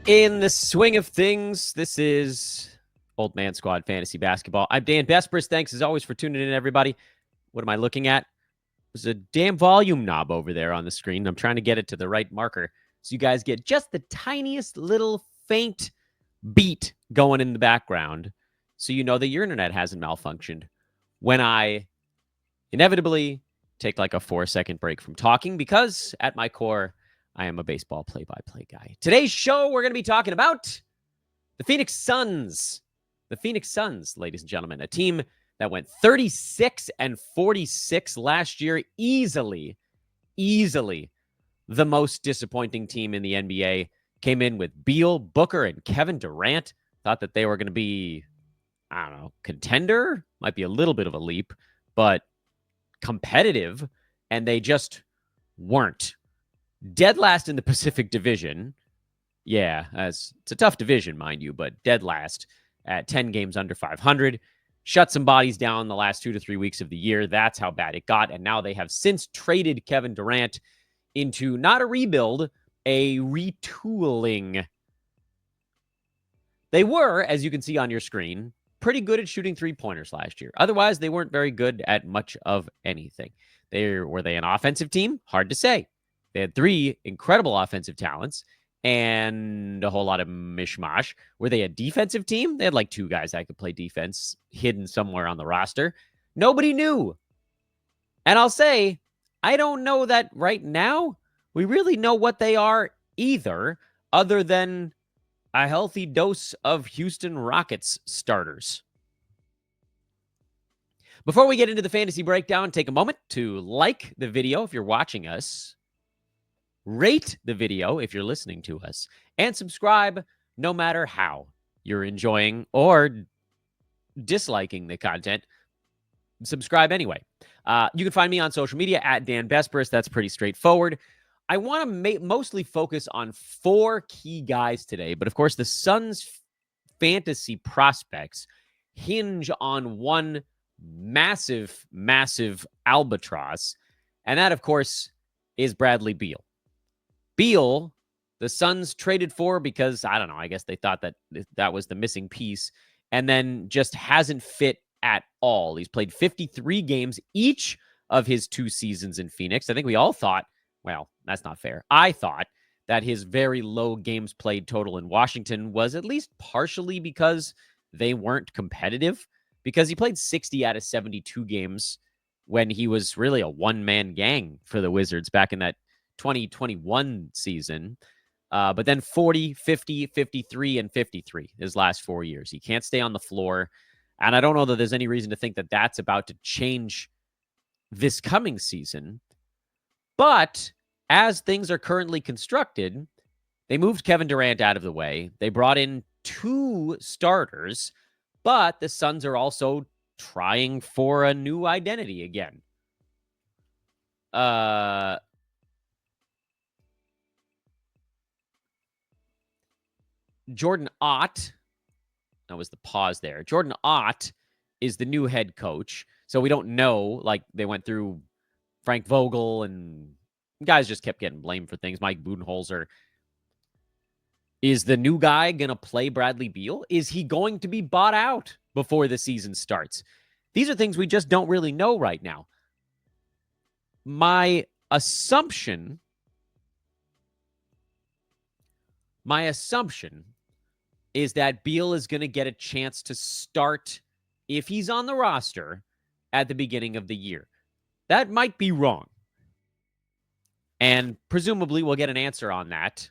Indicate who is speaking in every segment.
Speaker 1: In the swing of things, this is Old Man Squad Fantasy Basketball. I'm Dan Bespers. Thanks as always for tuning in, everybody. What am I looking at? There's a damn volume knob over there on the screen. I'm trying to get it to the right marker so you guys get just the tiniest little faint beat going in the background so you know that your internet hasn't malfunctioned when I inevitably take like a 4-second break from talking, because at my core, I am a baseball play-by-play guy. Today's show, we're going to be talking about the Phoenix Suns. The Phoenix Suns, ladies and gentlemen, a team that went 36-46 last year. Easily the most disappointing team in the NBA. Came in with Beal, Booker, and Kevin Durant. Thought that they were going to be, I don't know, contender. Might be a little bit of a leap, but competitive. And they just weren't. Dead last in the Pacific Division. Yeah, it's a tough division, mind you, but dead last at 10 games under 500. Shut some bodies down the last 2 to 3 weeks of the year. That's how bad it got. And now they have since traded Kevin Durant into not a rebuild, a retooling. They were, as you can see on your screen, pretty good at shooting three-pointers last year. Otherwise, they weren't very good at much of anything. Were they an offensive team? Hard to say. They had 3 incredible offensive talents and a whole lot of mishmash. Were they a defensive team? They had like 2 guys that could play defense hidden somewhere on the roster. Nobody knew. And I'll say, I don't know that right now we really know what they are either, other than a healthy dose of Houston Rockets starters. Before we get into the fantasy breakdown, take a moment to like the video if you're watching us, rate the video if you're listening to us, and subscribe no matter how you're enjoying or disliking the content. Subscribe anyway. You can find me on social media at Dan Bespers. That's pretty straightforward. I want to mostly focus on 4 key guys today, but of course the Suns' fantasy prospects hinge on one massive albatross, and that, of course, is Bradley Beal. Beal, the Suns traded for because, I don't know, I guess they thought that was the missing piece, and then just hasn't fit at all. He's played 53 games each of his 2 seasons in Phoenix. I think we all thought, well, that's not fair. I thought that his very low games played total in Washington was at least partially because they weren't competitive, because he played 60 out of 72 games when he was really a one-man gang for the Wizards back in that 2021 season. But then 40, 50, 53, and 53 his last 4 years. He can't stay on the floor. And I don't know that there's any reason to think that that's about to change this coming season. But as things are currently constructed, they moved Kevin Durant out of the way. They brought in 2 starters, but the Suns are also trying for a new identity again. Jordan Ott, that was the pause there. Jordan Ott is the new head coach. So we don't know, like they went through Frank Vogel and guys just kept getting blamed for things. Mike Budenholzer. Is the new guy going to play Bradley Beal? Is he going to be bought out before the season starts? These are things we just don't really know right now. My assumption is that Beal is going to get a chance to start, if he's on the roster, at the beginning of the year. That might be wrong. And presumably we'll get an answer on that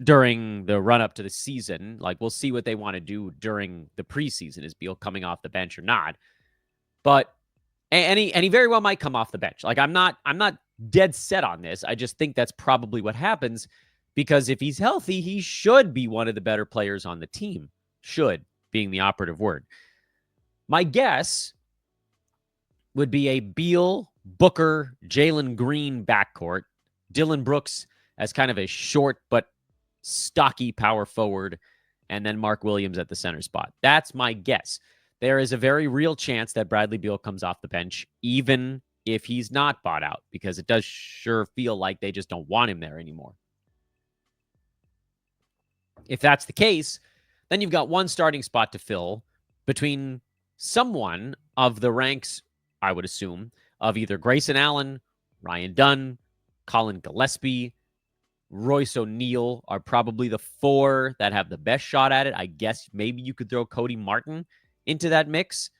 Speaker 1: during the run-up to the season. Like, we'll see what they want to do during the preseason. Is Beal coming off the bench or not? But, and he very well might come off the bench. Like, I'm not dead set on this. I just think that's probably what happens, because if he's healthy, he should be one of the better players on the team. Should being the operative word. My guess would be a Beal, Booker, Jaylen Green backcourt. Dillon Brooks as kind of a short but stocky power forward, and then Mark Williams at the center spot. That's my guess. There is a very real chance that Bradley Beal comes off the bench, even if he's not bought out, because it does sure feel like they just don't want him there anymore. If that's the case, then you've got one starting spot to fill between someone of the ranks, I would assume, of either Grayson Allen, Ryan Dunn, Colin Gillespie, Royce O'Neal are probably the four that have the best shot at it. I guess maybe you could throw Cody Martin into that mix.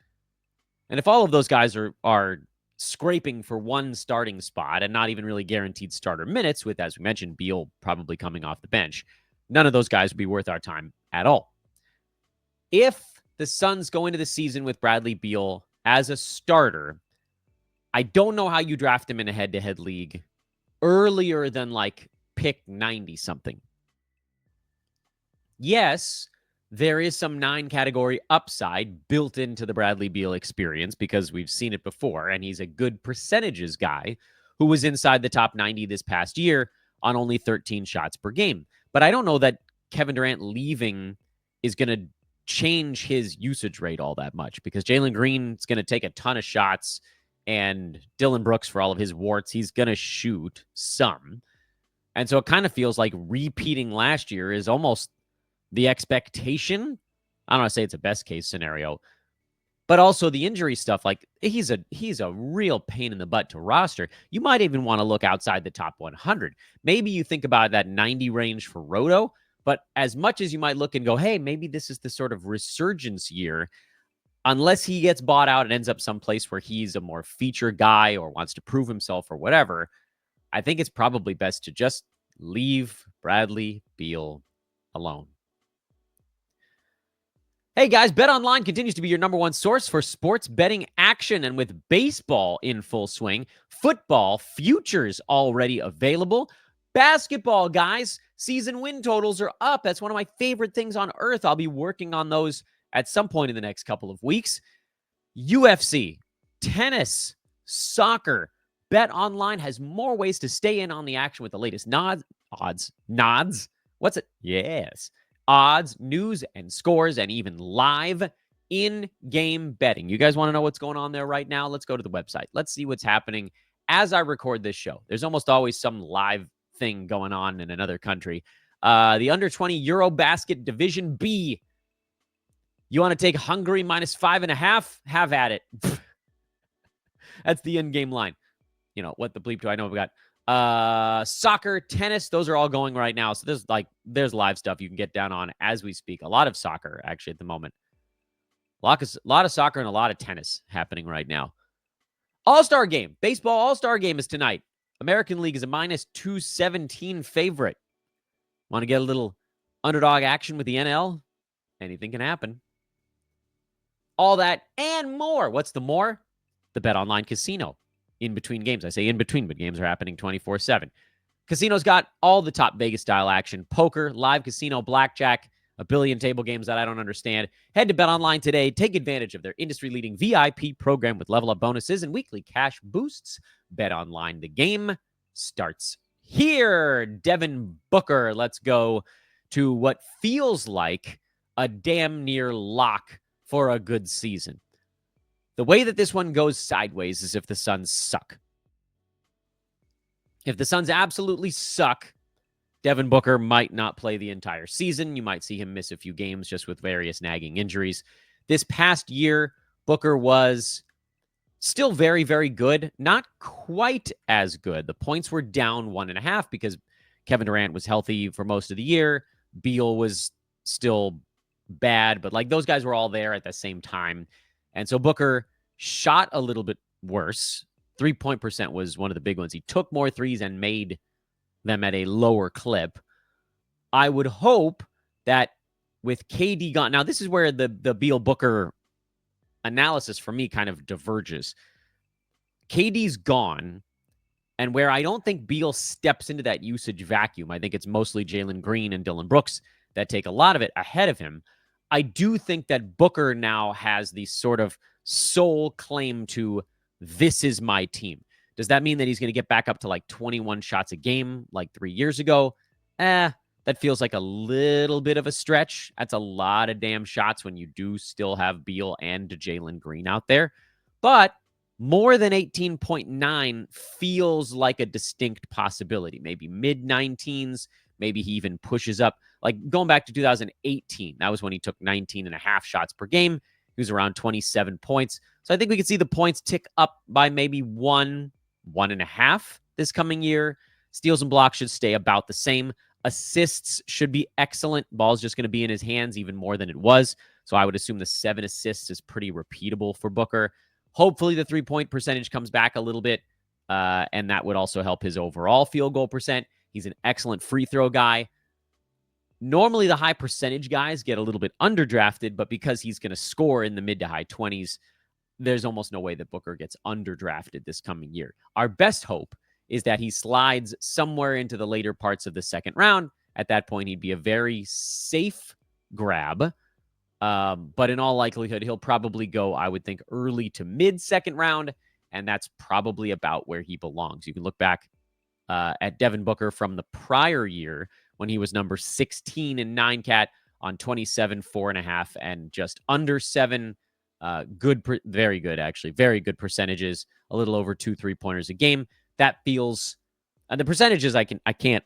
Speaker 1: And if all of those guys are scraping for one starting spot and not even really guaranteed starter minutes, with, as we mentioned, Beal probably coming off the bench, none of those guys would be worth our time at all. If the Suns go into the season with Bradley Beal as a starter, I don't know how you draft him in a head-to-head league earlier than like pick 90-something. Yes, there is some 9-category upside built into the Bradley Beal experience because we've seen it before, and he's a good percentages guy who was inside the top 90 this past year on only 13 shots per game. But I don't know that Kevin Durant leaving is going to change his usage rate all that much because Jaylen Green is going to take a ton of shots, and Dillon Brooks, for all of his warts, he's going to shoot some. And so it kind of feels like repeating last year is almost the expectation. I don't want to say it's a best case scenario, but also the injury stuff. Like he's a real pain in the butt to roster. You might even want to look outside the top 100. Maybe you think about that 90 range for Roto, but as much as you might look and go, hey, maybe this is the sort of resurgence year, unless he gets bought out and ends up someplace where he's a more feature guy or wants to prove himself or whatever, I think it's probably best to just leave Bradley Beal alone. Hey guys, BetOnline continues to be your number one source for sports betting action. And with baseball in full swing, football futures already available. Basketball, guys, season win totals are up. That's one of my favorite things on earth. I'll be working on those at some point in the next couple of weeks. UFC, tennis, soccer. BetOnline has more ways to stay in on the action with the latest odds. What's it? Yes. Odds, news, and scores, and even live in-game betting. You guys want to know what's going on there right now? Let's go to the website. Let's see what's happening as I record this show. There's almost always some live thing going on in another country. The under-20 Eurobasket Division B. You want to take Hungary minus 5.5? Have at it. That's the in-game line. You know, what the bleep do I know? We got soccer, tennis, those are all going right now. So there's live stuff you can get down on as we speak. A lot of soccer actually at the moment. A lot of soccer and a lot of tennis happening right now. All-Star game. Baseball All-Star game is tonight. American League is a minus 217 favorite. Want to get a little underdog action with the NL? Anything can happen. All that and more. What's the more? The BetOnline Casino. In between games. I say in between, but games are happening 24/7. Casino's got all the top Vegas-style action. Poker, live casino, blackjack, a billion table games that I don't understand. Head to BetOnline today. Take advantage of their industry-leading VIP program with level-up bonuses and weekly cash boosts. BetOnline, the game starts here. Devin Booker, let's go to what feels like a damn near lock for a good season. The way that this one goes sideways is if the Suns suck. If the Suns absolutely suck, Devin Booker might not play the entire season. You might see him miss a few games just with various nagging injuries. This past year, Booker was still very, very good. Not quite as good. The points were down 1.5 because Kevin Durant was healthy for most of the year. Beal was still bad, but like those guys were all there at the same time. And so Booker shot a little bit worse. 3-point percent was one of the big ones. He took more threes and made them at a lower clip. I would hope that with KD gone, now this is where the Beal Booker analysis for me kind of diverges. KD's gone, and where I don't think Beal steps into that usage vacuum, I think it's mostly Jaylen Green and Dillon Brooks that take a lot of it ahead of him. I do think that Booker now has the sort of sole claim to this is my team. Does that mean that he's going to get back up to like 21 shots a game like 3 years ago? That feels like a little bit of a stretch. That's a lot of damn shots when you do still have Beal and Jaylen Green out there. But more than 18.9 feels like a distinct possibility. Maybe mid-19s, Maybe he even pushes up. Like going back to 2018, that was when he took 19 and a half shots per game. He was around 27 points. So I think we could see the points tick up by maybe 1.5 this coming year. Steals and blocks should stay about the same. Assists should be excellent. Ball's just going to be in his hands even more than it was. So I would assume the 7 assists is pretty repeatable for Booker. Hopefully the 3-point percentage comes back a little bit, and that would also help his overall field goal percent. He's an excellent free throw guy. Normally the high percentage guys get a little bit underdrafted, but because he's going to score in the mid to high 20s, there's almost no way that Booker gets underdrafted this coming year. Our best hope is that he slides somewhere into the later parts of the second round. At that point, he'd be a very safe grab. But in all likelihood, he'll probably go, I would think, early to mid second round. And that's probably about where he belongs. You can look back at Devin Booker from the prior year when he was number 16 in 9-cat on 27, 4.5, and just under 7. Very good, actually. Very good percentages. A little over 2 3-pointers a game. That feels, the percentages I can't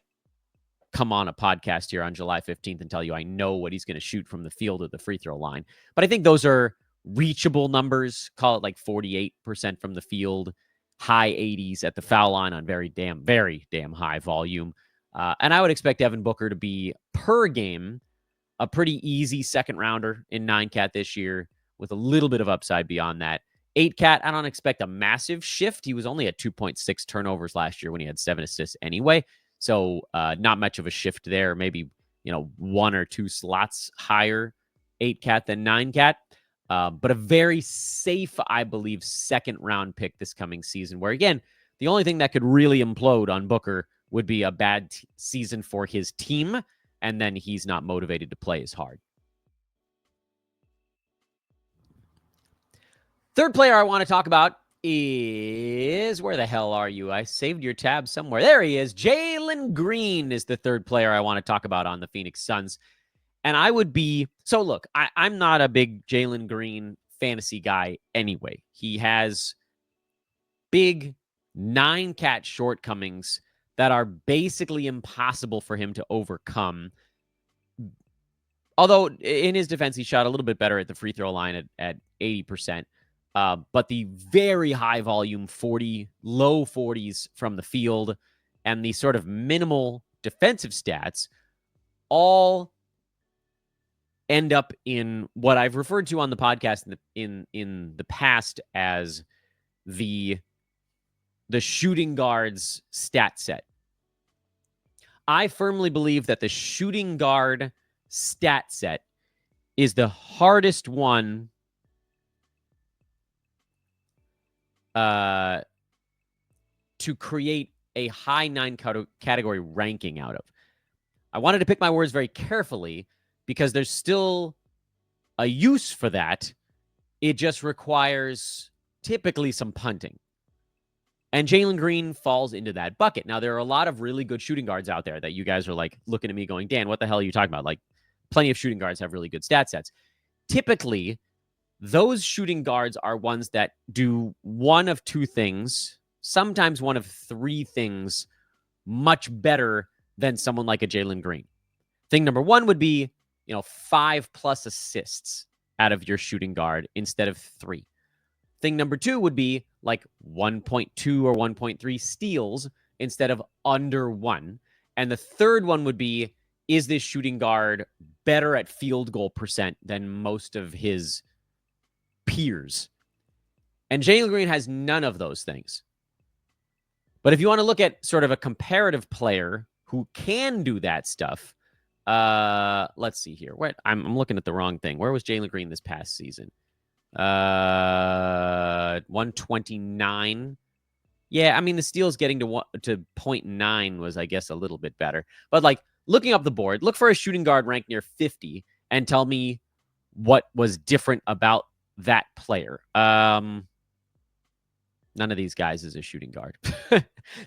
Speaker 1: come on a podcast here on July 15th and tell you I know what he's going to shoot from the field or the free throw line. But I think those are reachable numbers. Call it like 48% from the field, high 80s at the foul line on very damn high volume. And I would expect Devin Booker to be, per game, a pretty easy second rounder in 9-cat this year with a little bit of upside beyond that. 8-cat, I don't expect a massive shift. He was only at 2.6 turnovers last year when he had 7 assists anyway. So not much of a shift there. Maybe, 1 or 2 slots higher 8-cat than 9-cat. But a very safe, I believe, second round pick this coming season, where, again, the only thing that could really implode on Booker would be a bad season for his team, and then he's not motivated to play as hard. Third player I want to talk about is, where the hell are you? I saved your tab somewhere. There he is. Jaylen Green is the third player I want to talk about on the Phoenix Suns. And I would be, so look, I'm not a big Jaylen Green fantasy guy anyway. He has big 9-cat shortcomings that are basically impossible for him to overcome. Although in his defense, he shot a little bit better at the free throw line at 80%. But the very high volume, low 40s from the field, and the sort of minimal defensive stats all end up in what I've referred to on the podcast in the past as the shooting guard's stat set. I firmly believe that the shooting guard stat set is the hardest one to create a high 9 category ranking out of. I wanted to pick my words very carefully because there's still a use for that. It just requires typically some punting. And Jaylen Green falls into that bucket. Now, there are a lot of really good shooting guards out there that you guys are like looking at me going, Dan, what the hell are you talking about? Like, plenty of shooting guards have really good stat sets. Typically, those shooting guards are ones that do one of 2 things, sometimes one of 3 things, much better than someone like a Jaylen Green. Thing number 1 would be, 5+ assists out of your shooting guard instead of 3. Thing number 2 would be like 1.2 or 1.3 steals instead of under 1. And the third one would be, is this shooting guard better at field goal percent than most of his peers? And Jaylen Green has none of those things. But if you want to look at sort of a comparative player who can do that stuff, let's see here. I'm looking at the wrong thing. Where was Jaylen Green this past season? 129. Yeah, I mean, the steals getting to 0.9 was, I guess, a little bit better. But like looking up the board, look for a shooting guard ranked near 50 and tell me what was different about that player. None of these guys is a shooting guard.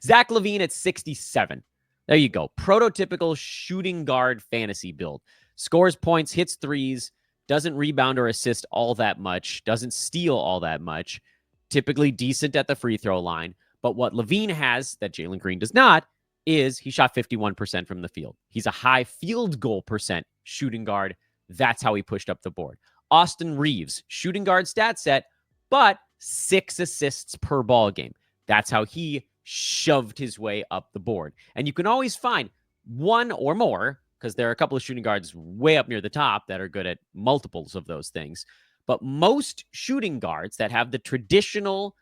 Speaker 1: Zach LaVine at 67. There you go. Prototypical shooting guard fantasy build. Scores points, hits threes, doesn't rebound or assist all that much, doesn't steal all that much, typically decent at the free throw line. But what LaVine has that Jaylen Green does not is he shot 51% from the field. He's a high field goal percent shooting guard. That's how he pushed up the board. Austin Reeves, shooting guard stat set, but 6 assists per ball game. That's how he shoved his way up the board. And you can always find one or more, because there are a couple of shooting guards way up near the top that are good at multiples of those things. But most shooting guards that have the traditional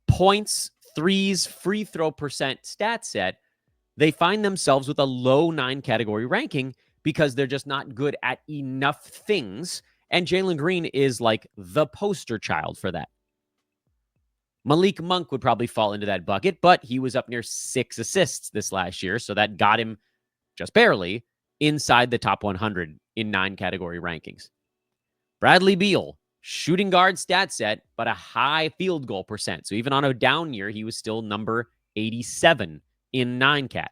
Speaker 1: points, threes, free throw percent stat set, they find themselves with a low 9 category ranking because they're just not good at enough things. And Jaylen Green is like the poster child for that. Malik Monk would probably fall into that bucket, but he was up near 6 assists this last year, so that got him just barely inside the top 100 in 9 category rankings. Bradley Beal, shooting guard stat set, but a high field goal percent. So even on a down year, he was still number 87 in 9-cat.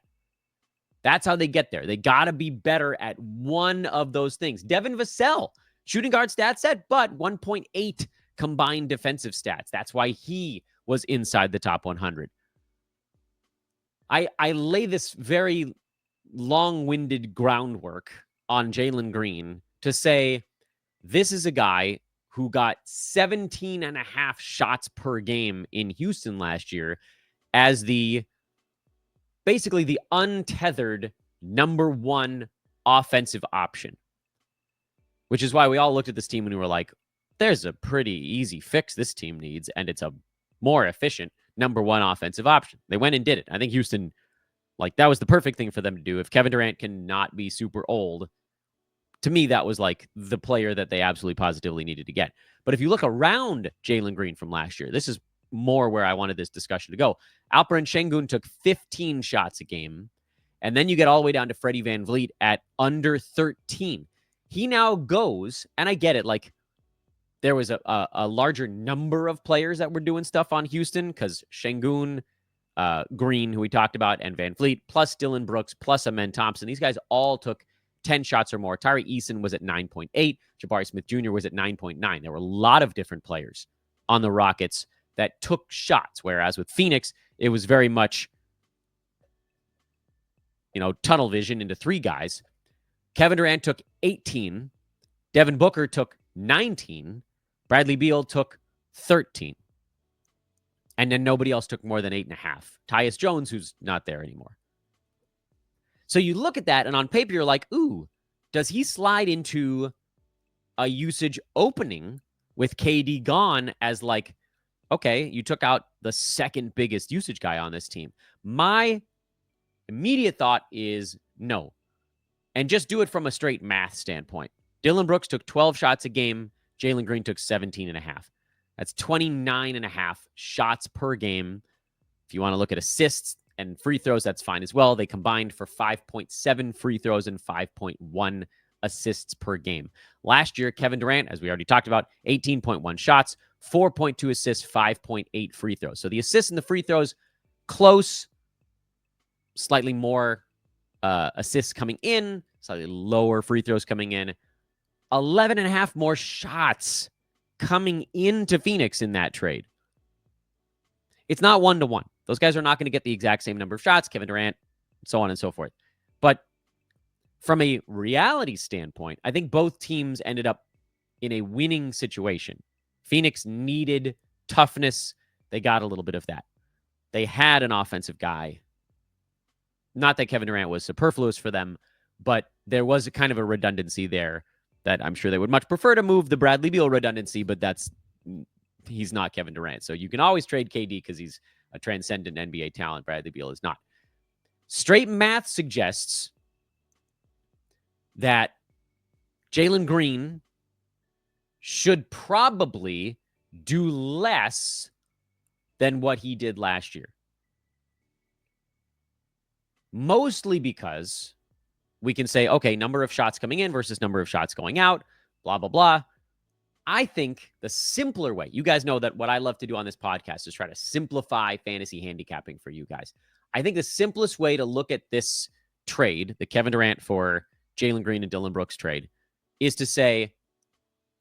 Speaker 1: That's how they get there. They got to be better at one of those things. Devin Vassell, shooting guard stat set, but 1.8 combined defensive stats. That's why he was inside the top 100. I lay this very long-winded groundwork on Jaylen Green to say this is a guy who got 17 and a half shots per game in Houston last year as basically the untethered number 1 offensive option, which is why we all looked at this team and we were like, there's a pretty easy fix this team needs, and it's a more efficient number 1 offensive option. They went and did it. I think Houston, that was the perfect thing for them to do. If Kevin Durant cannot be super old, to me, that was like the player that they absolutely positively needed to get. But if you look around Jaylen Green from last year, this is more where I wanted this discussion to go. Alperen Şengün took 15 shots a game, and then you get all the way down to Freddie VanVleet at under 13. He now goes, and I get it, there was a larger number of players that were doing stuff on Houston because Şengün, Green, who we talked about, and VanVleet, plus Dillon Brooks, plus Amen Thompson. These guys all took 10 shots or more. Tyree Eason was at 9.8. Jabari Smith Jr. was at 9.9. There were a lot of different players on the Rockets that took shots, whereas with Phoenix, it was very much, tunnel vision into 3 guys. Kevin Durant took 18. Devin Booker took 19. Bradley Beal took 13. And then nobody else took more than 8.5. Tyus Jones, who's not there anymore. So you look at that, and on paper, you're like, ooh, does he slide into a usage opening with KD gone as okay, you took out the second biggest usage guy on this team? My immediate thought is no. And just do it from a straight math standpoint. Dillon Brooks took 12 shots a game. Jaylen Green took 17.5. That's 29.5 shots per game. If you want to look at assists and free throws, that's fine as well. They combined for 5.7 free throws and 5.1 assists per game. Last year, Kevin Durant, as we already talked about, 18.1 shots, 4.2 assists, 5.8 free throws. So the assists and the free throws, close, slightly more assists coming in, slightly lower free throws coming in. 11.5 more shots coming into Phoenix in that trade. It's not 1-to-1. Those guys are not going to get the exact same number of shots, Kevin Durant, so on and so forth. But from a reality standpoint, I think both teams ended up in a winning situation. Phoenix needed toughness. They got a little bit of that. They had an offensive guy. Not that Kevin Durant was superfluous for them, but there was a kind of a redundancy there that I'm sure they would much prefer to move the Bradley Beal redundancy, but he's not Kevin Durant. So you can always trade KD because he's a transcendent NBA talent. Bradley Beal is not. Straight math suggests that Jaylen Green should probably do less than what he did last year. Mostly because we can say, okay, number of shots coming in versus number of shots going out, blah, blah, blah. I think the simpler way, you guys know that what I love to do on this podcast is try to simplify fantasy handicapping for you guys. I think the simplest way to look at this trade, the Kevin Durant for Jaylen Green and Dillon Brooks trade, is to say,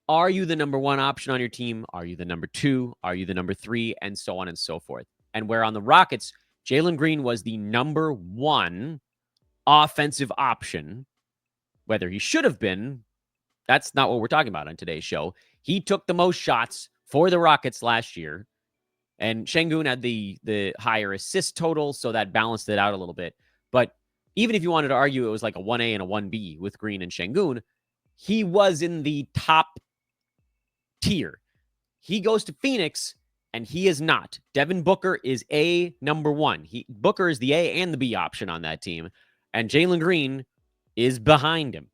Speaker 1: are you the number 1 option on your team? Are you the number 2? Are you the number 3? And so on and so forth. And where on the Rockets, Jaylen Green was the number one offensive option. Whether he should have been, that's not what we're talking about on today's show. He took the most shots for the Rockets last year, and Şengün had the higher assist total, so that balanced it out a little bit. But even if you wanted to argue it was like a 1A and a 1B with Green and Şengün, he was in the top tier. He goes to Phoenix, and he is not. Devin Booker is a number one. Booker is the A and the B option on that team, and Jaylen Green is behind him.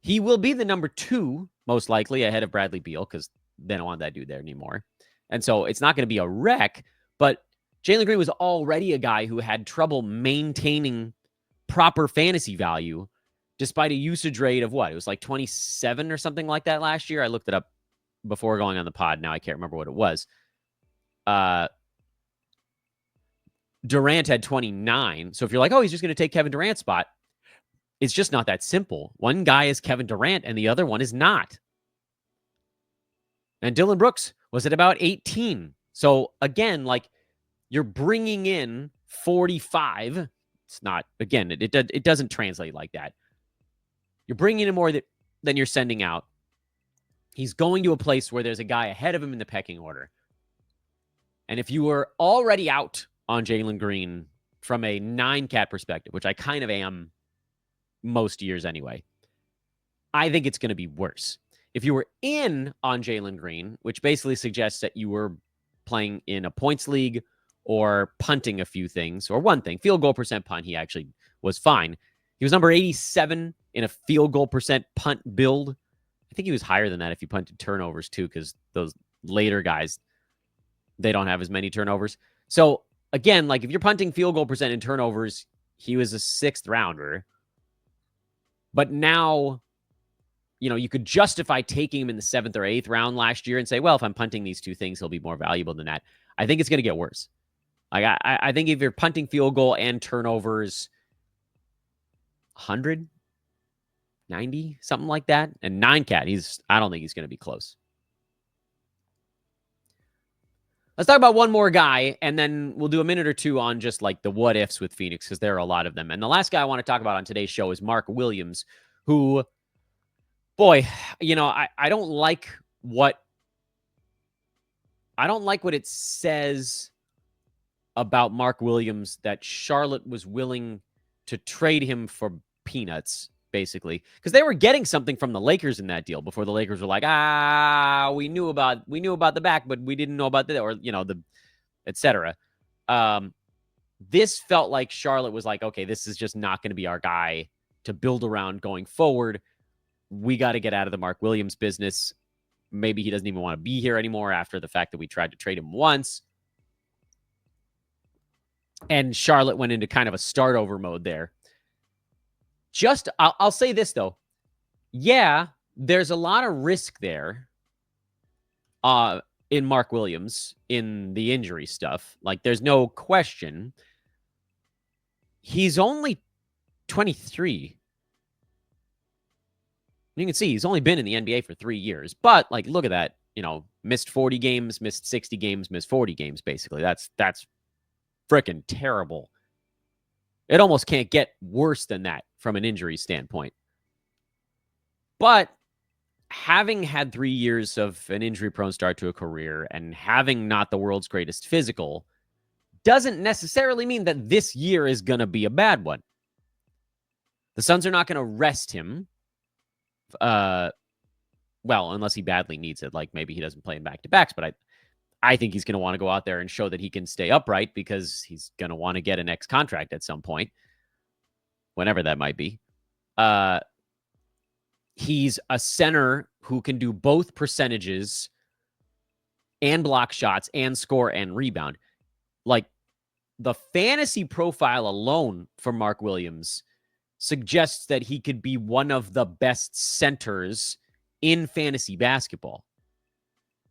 Speaker 1: He will be the number two, most likely, ahead of Bradley Beal, because they don't want that dude there anymore. And so it's not going to be a wreck, but Jaylen Green was already a guy who had trouble maintaining proper fantasy value despite a usage rate of what? It was like 27 or something like that last year. I looked it up before going on the pod. Now I can't remember what it was. Durant had 29. So if you're like, oh, he's just going to take Kevin Durant's spot, it's just not that simple. One guy is Kevin Durant and the other one is not. And Dillon Brooks was at about 18. So again, like, you're bringing in 45. It's not, again, it doesn't translate like that. You're bringing in more than you're sending out. He's going to a place where there's a guy ahead of him in the pecking order. And if you were already out on Jaylen Green from a 9-cat perspective, which I kind of am most years anyway, I think it's going to be worse. If you were in on Jaylen Green, which basically suggests that you were playing in a points league or punting a few things, or one thing, field goal percent punt, he actually was fine. He was number 87 in a field goal percent punt build. I think he was higher than that if you punted turnovers too, because those later guys, they don't have as many turnovers. So again, like, if you're punting field goal percent and turnovers, he was a 6th rounder. But now, you could justify taking him in the 7th or 8th round last year and say, well, if I'm punting these two things, he'll be more valuable than that. I think it's going to get worse. Like, I think if you're punting field goal and turnovers, 100, 90, something like that, and 9-cat, I don't think he's going to be close. Let's talk about one more guy, and then we'll do a minute or two on just like the what ifs with Phoenix, because there are a lot of them. And the last guy I want to talk about on today's show is Mark Williams, who, boy, I don't like what it says about Mark Williams that Charlotte was willing to trade him for peanuts, basically, because they were getting something from the Lakers in that deal before the Lakers were like, we knew about the back, but we didn't know about the etc. This felt like Charlotte was like, okay, this is just not going to be our guy to build around going forward. We got to get out of the Mark Williams business. Maybe he doesn't even want to be here anymore after the fact that we tried to trade him once. And Charlotte went into kind of a start over mode there. I'll say this, though. Yeah, there's a lot of risk there in Mark Williams in the injury stuff. Like, there's no question. He's only 23. You can see he's only been in the NBA for 3 years. But, like, look at that. Missed 40 games, missed 60 games, missed 40 games, basically. That's freaking terrible. It almost can't get worse than that from an injury standpoint. But having had 3 years of an injury-prone start to a career and having not the world's greatest physical doesn't necessarily mean that this year is going to be a bad one. The Suns are not going to rest him. Well, unless he badly needs it, like maybe he doesn't play in back-to-backs, but I think he's going to want to go out there and show that he can stay upright because he's going to want to get an X contract at some point, whenever that might be. He's a center who can do both percentages and block shots and score and rebound. Like, the fantasy profile alone for Mark Williams suggests that he could be one of the best centers in fantasy basketball.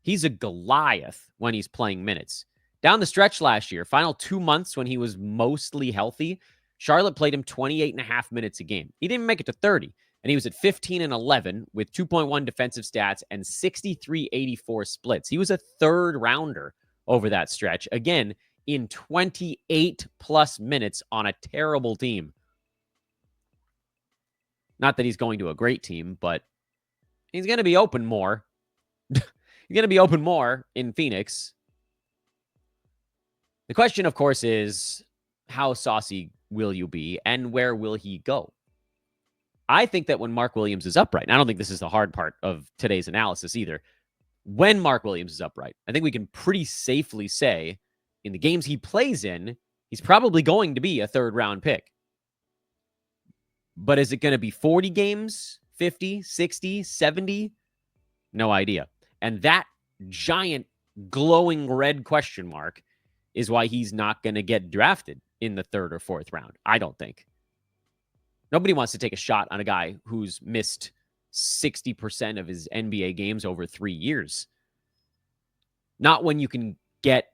Speaker 1: He's a Goliath when he's playing minutes. Down the stretch last year, final 2 months when he was mostly healthy, Charlotte played him 28.5 minutes a game. He didn't make it to 30, and he was at 15 and 11 with 2.1 defensive stats and 63-84 splits. He was a 3rd rounder over that stretch. Again, in 28 plus minutes on a terrible team. Not that he's going to a great team, but he's going to be open more. He's going to be open more in Phoenix. The question, of course, is how saucy will you be and where will he go? I think that when Mark Williams is upright, and I don't think this is the hard part of today's analysis either, when Mark Williams is upright, I think we can pretty safely say in the games he plays in, he's probably going to be a third-round pick. But is it going to be 40 games, 50, 60, 70? No idea. And that giant glowing red question mark is why he's not going to get drafted in the third or fourth round. I don't think. Nobody wants to take a shot on a guy who's missed 60% of his NBA games over 3 years. Not when you can get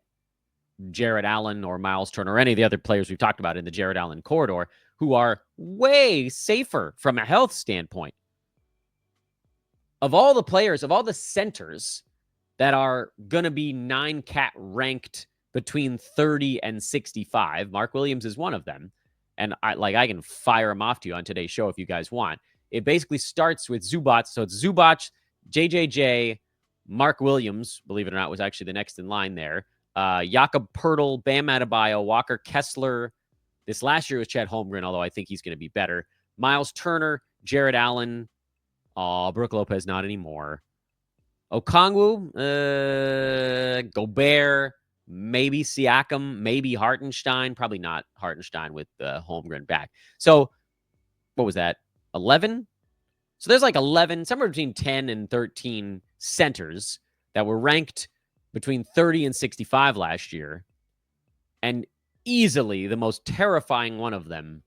Speaker 1: Jarrett Allen or Miles Turner or any of the other players we've talked about in the Jarrett Allen corridor who are way safer from a health standpoint. Of all the players, of all the centers that are going to be 9-cat ranked between 30 and 65, Mark Williams is one of them. And I can fire him off to you on today's show if you guys want. It basically starts with Zubac. So it's Zubac, JJJ, Mark Williams, believe it or not, was actually the next in line there. Jakob Poeltl, Bam Adebayo, Walker Kessler. This last year was Chet Holmgren, although I think he's going to be better. Miles Turner, Jarrett Allen. Brook Lopez, not anymore. Okongwu, Gobert, maybe Siakam, maybe Hartenstein. Probably not Hartenstein with Holmgren back. So what was that? 11? So there's like 11, somewhere between 10 and 13 centers that were ranked between 30 and 65 last year. And easily the most terrifying one of them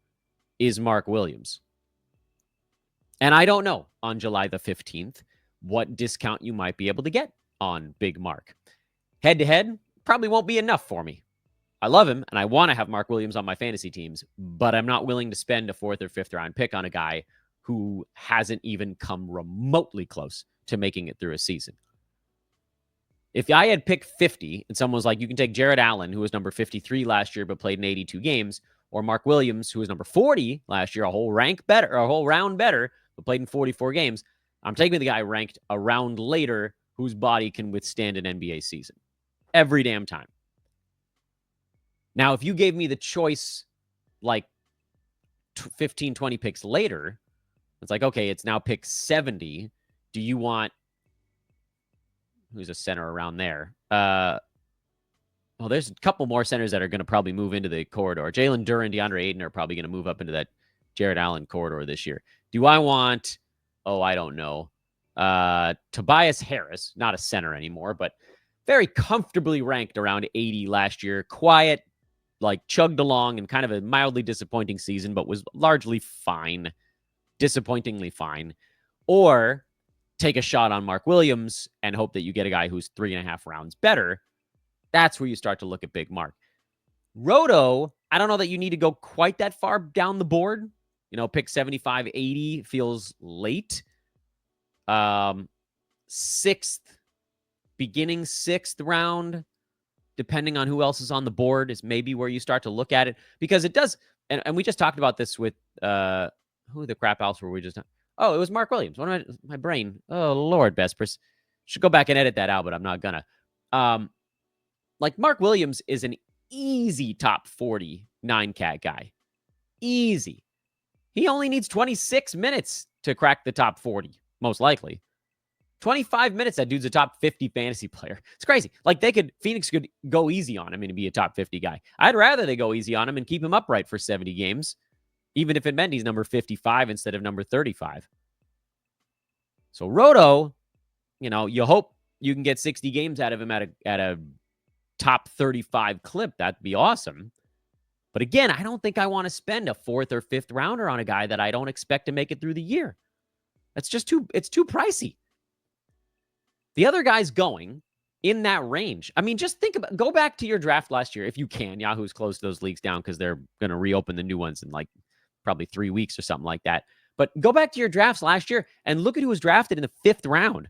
Speaker 1: is Mark Williams. And I don't know on July the 15th what discount you might be able to get on Big Mark. Head-to-head probably won't be enough for me. I love him, and I want to have Mark Williams on my fantasy teams, but I'm not willing to spend a 4th or 5th round pick on a guy who hasn't even come remotely close to making it through a season. If I had picked 50 and someone was like, you can take Jarrett Allen, who was number 53 last year but played in 82 games, or Mark Williams, who was number 40 last year, a whole round better, but played in 44 games, I'm taking the guy ranked a round later whose body can withstand an NBA season. Every damn time. Now, if you gave me the choice like 15, 20 picks later, it's like, okay, it's now pick 70. Do you want, who's a center around there? Well, there's a couple more centers that are going to probably move into the corridor. Jalen Duren, DeAndre Ayton are probably going to move up into that Jarrett Allen corridor this year. Do I want, I don't know, Tobias Harris, not a center anymore, but very comfortably ranked around 80 last year. Quiet, like chugged along and kind of a mildly disappointing season, but was largely fine. Disappointingly fine. Or take a shot on Mark Williams and hope that you get a guy who's 3.5 rounds better. That's where you start to look at Big Mark. Roto, I don't know that you need to go quite that far down the board. Pick 75, 80 feels late. 6th, beginning 6th round, depending on who else is on the board, is maybe where you start to look at it. Because it does, and we just talked about this with, who the crap else were we just... Oh, it was Mark Williams. What am I... My brain. Oh, Lord, Vespers. Should go back and edit that out, but I'm not gonna. Mark Williams is an easy top 40 9-cat guy. Easy. He only needs 26 minutes to crack the top 40, most likely. 25 minutes, that dude's a top 50 fantasy player. It's crazy. Phoenix could go easy on him and be a top 50 guy. I'd rather they go easy on him and keep him upright for 70 games, even if it meant he's number 55 instead of number 35. So Roto, you hope you can get 60 games out of him at a top 35 clip. That'd be awesome. But again, I don't think I want to spend a 4th or 5th rounder on a guy that I don't expect to make it through the year. That's just it's too pricey. The other guys going in that range. I mean, just go back to your draft last year if you can. Yahoo's closed those leagues down because they're going to reopen the new ones in probably 3 weeks or something like that. But go back to your drafts last year and look at who was drafted in the 5th round.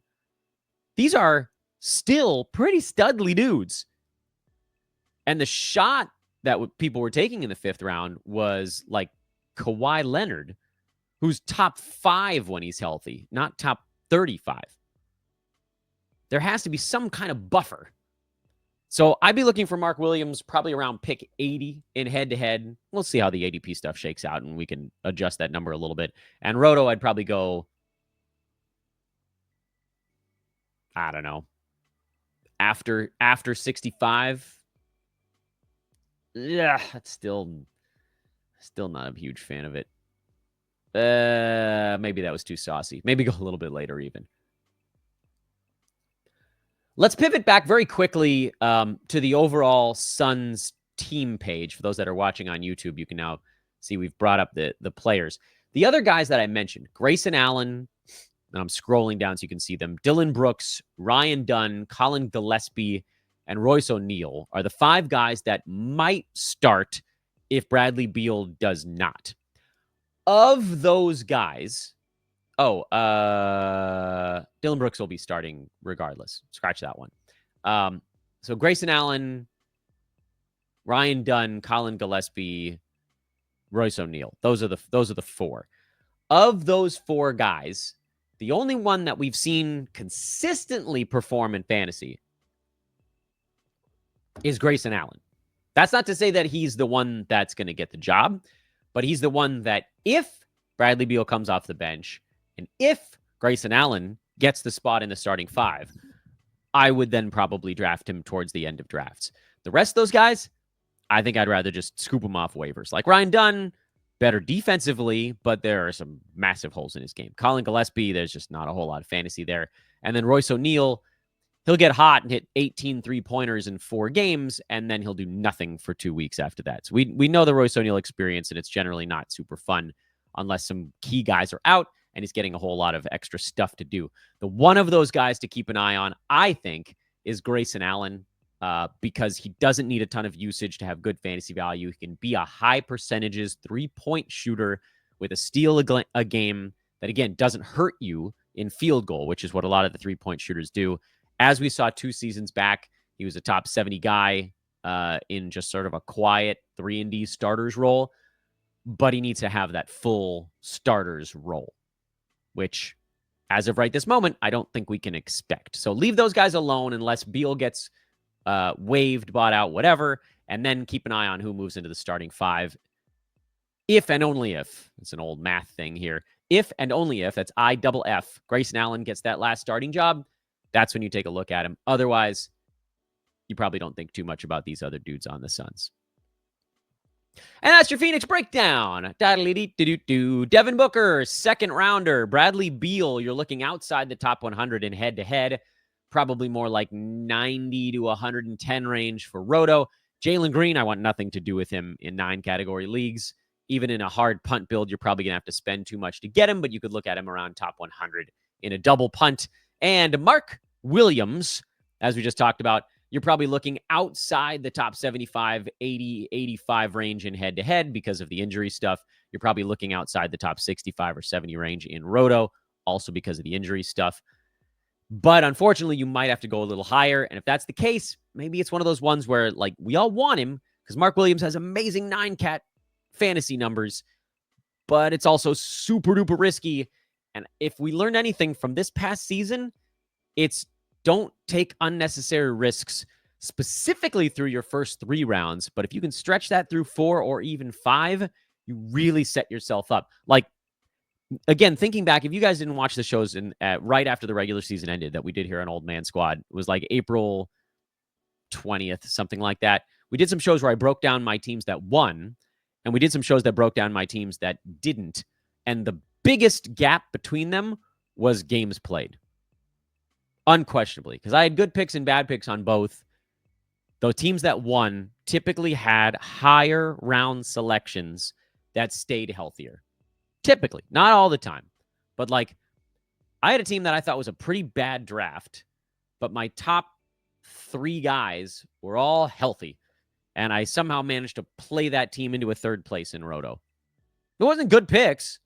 Speaker 1: These are still pretty studly dudes. And the shot that people were taking in the 5th round was like Kawhi Leonard, who's top 5 when he's healthy, not top 35. There has to be some kind of buffer. So I'd be looking for Mark Williams probably around pick 80 in head-to-head. We'll see how the ADP stuff shakes out, and we can adjust that number a little bit. And Roto, I'd probably go, I don't know, after 65. Yeah, that's still not a huge fan of it. Maybe that was too saucy. Maybe go a little bit later even. Let's pivot back very quickly to the overall Suns team page. For those that are watching on YouTube, you can now see we've brought up the players. The other guys that I mentioned, Grayson Allen, and I'm scrolling down so you can see them, Dillon Brooks, Ryan Dunn, Colin Gillespie, and Royce O'Neal are the 5 guys that might start if Bradley Beal does not. Of those guys, Dillon Brooks will be starting regardless. Scratch that one. So Grayson Allen, Ryan Dunn, Colin Gillespie, Royce O'Neal. Those are the 4. Of those 4 guys, the only one that we've seen consistently perform in fantasy is Grayson Allen. That's not to say that he's the one that's going to get the job, but he's the one that if Bradley Beal comes off the bench and if Grayson Allen gets the spot in the starting 5, I would then probably draft him towards the end of drafts. The rest of those guys, I think I'd rather just scoop them off waivers. Like Ryan Dunn, better defensively, but there are some massive holes in his game. Colin Gillespie, there's just not a whole lot of fantasy there. And then Royce O'Neal, he'll get hot and hit 18 3-pointers in 4 games, and then he'll do nothing for 2 weeks after that. So we know the Royce O'Neal experience, and it's generally not super fun unless some key guys are out and he's getting a whole lot of extra stuff to do. The one of those guys to keep an eye on, I think, is Grayson Allen, because he doesn't need a ton of usage to have good fantasy value. He can be a high percentages 3-point shooter with a steal a game that, again, doesn't hurt you in field goal, which is what a lot of the 3-point shooters do. As we saw 2 seasons back, he was a top 70 guy in just sort of a quiet 3-and-D starters role, but he needs to have that full starters role, which, as of right this moment, I don't think we can expect. So leave those guys alone unless Beal gets waived, bought out, whatever, and then keep an eye on who moves into the starting 5. If and only if, it's an old math thing here, if and only if, that's IFF, Grayson Allen gets that last starting job, that's when you take a look at him. Otherwise, you probably don't think too much about these other dudes on the Suns. And that's your Phoenix breakdown. Devin Booker, 2nd rounder. Bradley Beal, you're looking outside the top 100 in head-to-head. Probably more like 90 to 110 range for Roto. Jaylen Green, I want nothing to do with him in 9-category leagues. Even in a hard punt build, you're probably going to have to spend too much to get him, but you could look at him around top 100 in a double punt. And Mark Williams, as we just talked about, you're probably looking outside the top 75, 80, 85 range in head-to-head because of the injury stuff. You're probably looking outside the top 65 or 70 range in Roto, also because of the injury stuff. But unfortunately, you might have to go a little higher. And if that's the case, maybe it's one of those ones where, like, we all want him because Mark Williams has amazing 9-cat fantasy numbers, but it's also super-duper risky. And if we learned anything from this past season, it's don't take unnecessary risks, specifically through your first 3 rounds. But if you can stretch that through 4 or even 5, you really set yourself up. Like, again, thinking back, if you guys didn't watch the shows right after the regular season ended that we did here on Old Man Squad, it was like April 20th, something like that. We did some shows where I broke down my teams that won, and we did some shows that broke down my teams that didn't. And the biggest gap between them was games played. Unquestionably, because I had good picks and bad picks on both. The teams that won typically had higher round selections that stayed healthier. Typically, not all the time. But like, I had a team that I thought was a pretty bad draft, but my top 3 guys were all healthy. And I somehow managed to play that team into a 3rd place in Roto. It wasn't good picks,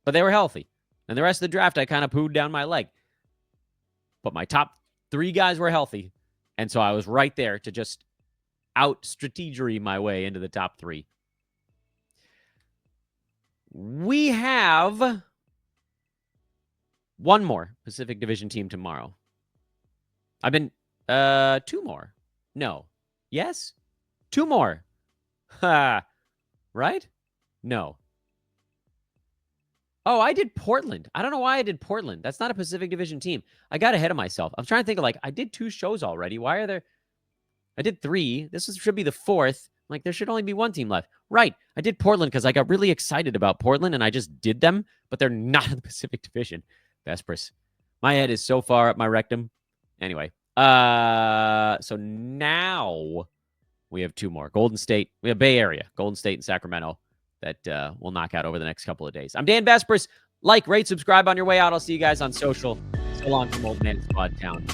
Speaker 1: but they were healthy. And the rest of the draft, I kind of pooed down my leg. But my top 3 guys were healthy. And so I was right there to just out strategery my way into the top 3. We have one more Pacific Division team tomorrow. I've been 2 more. No. Yes? 2 more. Ha. Right? No. Oh, I did Portland. I don't know why I did Portland. That's not a Pacific Division team. I got ahead of myself. I'm trying to think of, like, I did 2 shows already. Why are there... I did 3. Should be the 4th. Like, there should only be 1 team left. Right. I did Portland because I got really excited about Portland, and I just did them, but they're not in the Pacific Division. Vespers. My head is so far up my rectum. Anyway. So now we have 2 more. Golden State. We have Bay Area. Golden State and Sacramento that we'll knock out over the next couple of days. I'm Dan Vespers. Like, rate, subscribe on your way out. I'll see you guys on social. So long from Old Man Squad Town.